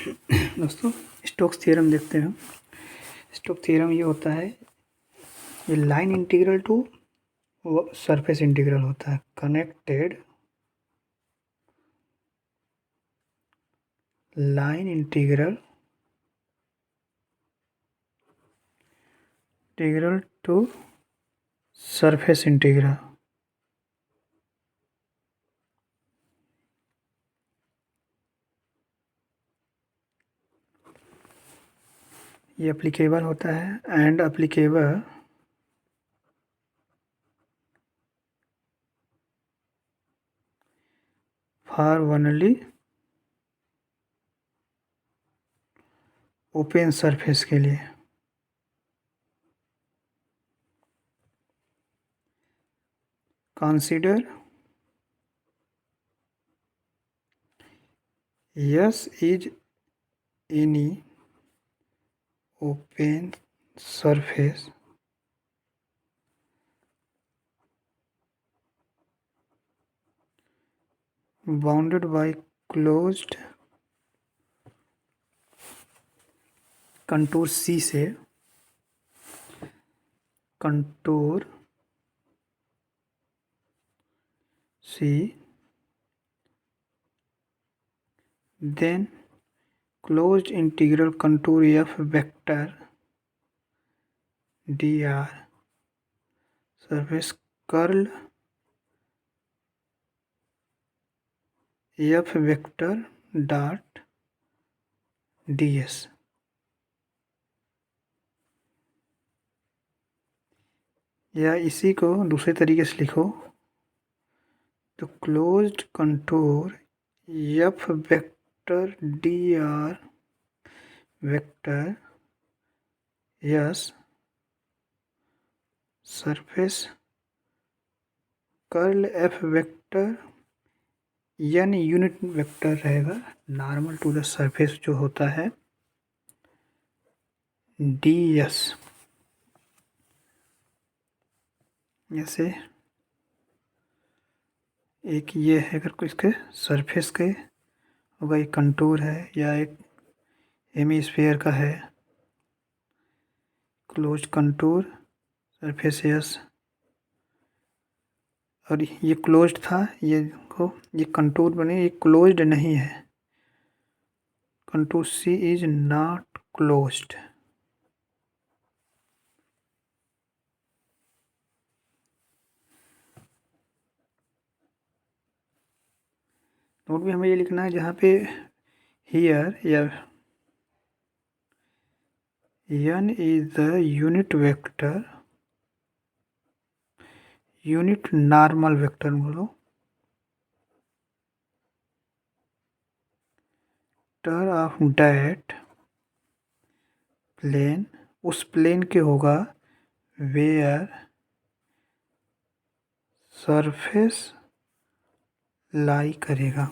दोस्तों Stokes theorem देखते हैं। स्टोक्स थ्योरम ये होता है, ये line integral to surface integral होता है। Connected line integral to surface integral. ये एप्लीकेबल होता है and applicable for only open surface के लिए। Consider S is any open surface bounded by closed contour C से contour C, then closed integral contour F vector dr surface curl F vector dot ds। या इसी को दूसरे तरीके से लिखो तो closed contour F vector dr vector yes surface curl F vector यानी यूनिट वेक्टर रहेगा नॉर्मल टू द सरफेस जो होता है ds। जैसे एक ये है, अगर कोई इसके सरफेस के होगा, एक कंटूर है या एक हेमीस्फीयर का है, क्लोज कंटूर सरफेस यस, और ये क्लोज्ड था, ये कंटूर बने, ये क्लोज्ड नहीं है। Contour C is not closed. Note में हमें ये लिखना है जहाँ पे हियर या n is the unit vector, unit normal vector बोलो, टर ऑफ डैट प्लेन, उस प्लेन के होगा वेयर सरफेस लाई करेगा।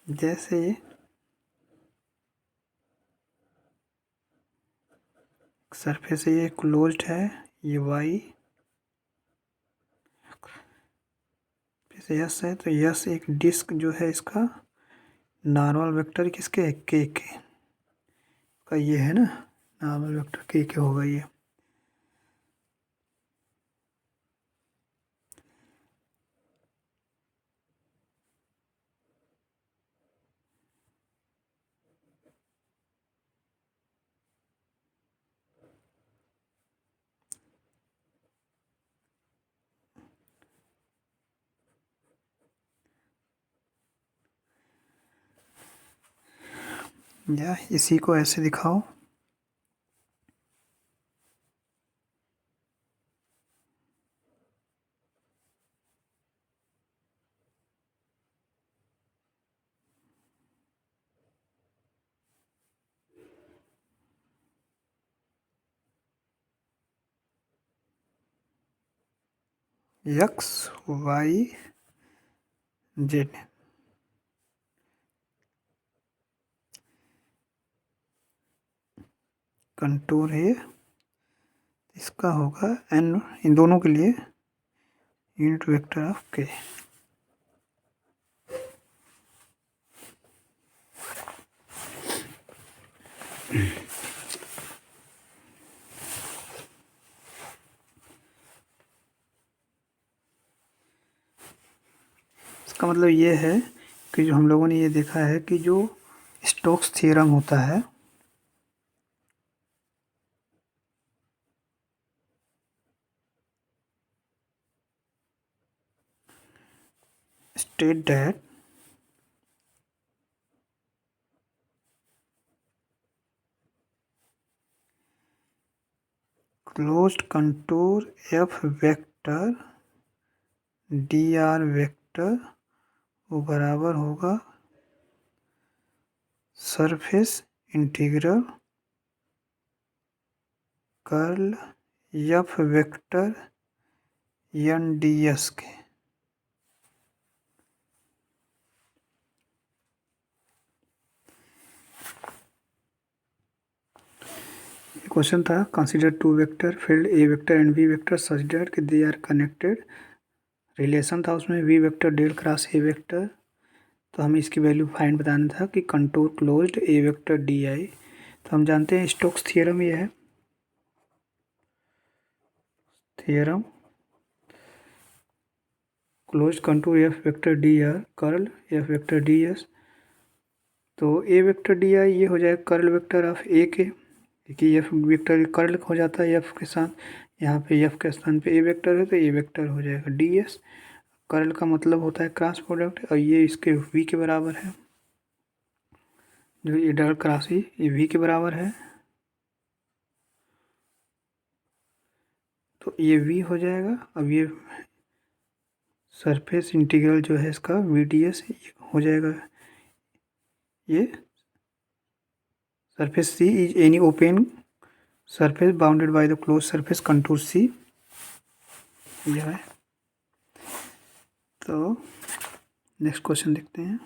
जैसे सरफेस ये क्लोज्ड है, ये y यस है, तो यस एक डिस्क जो है इसका नॉर्मल वेक्टर किसके के का ये है ना, नॉर्मल वेक्टर के होगा ये। या इसी को ऐसे दिखाओ, एक्स वाई जेड। कंटूर है, इसका होगा एन, इन दोनों के लिए यूनिट वेक्टर ऑफ के। इसका मतलब ये है कि जो हम लोगों ने ये देखा है कि जो स्टोक्स थ्योरम होता है state that closed contour f vector dr vector वो बराबर होगा surface integral curl f vector n ds के। क्वेश्चन था consider two vector field A vector and B vector such that कि दे आर कनेक्टेड। रिलेशन था उसमें V vector del cross A vector. तो हमें इसकी वैल्यू फाइंड बताना था कि contour closed A vector D I. तो हम जानते हैं स्टोक्स थियरम ये है theorem closed contour F vector D R curl F vector D S. तो ए वेक्टर डी आई ये हो जाएगा कर्ल वेक्टर ऑफ ए के, क्योंकि एफ वेक्टर कर्ल हो जाता है एफ के साथ। यहाँ पे एफ के स्थान पे ए वेक्टर है तो ए वेक्टर हो जाएगा डी एस। कर्ल का मतलब होता है क्रॉस प्रोडक्ट और ये इसके वी के बराबर है। जो ये डबल क्रॉस ये वी के बराबर है तो ये वी हो जाएगा। अब ये सरफेस इंटीग्रल जो है इसका वी डी एस हो जाएगा। ये surface C is any open surface bounded by the close surface contour C यह है। तो नेक्स्ट क्वेश्चन देखते हैं।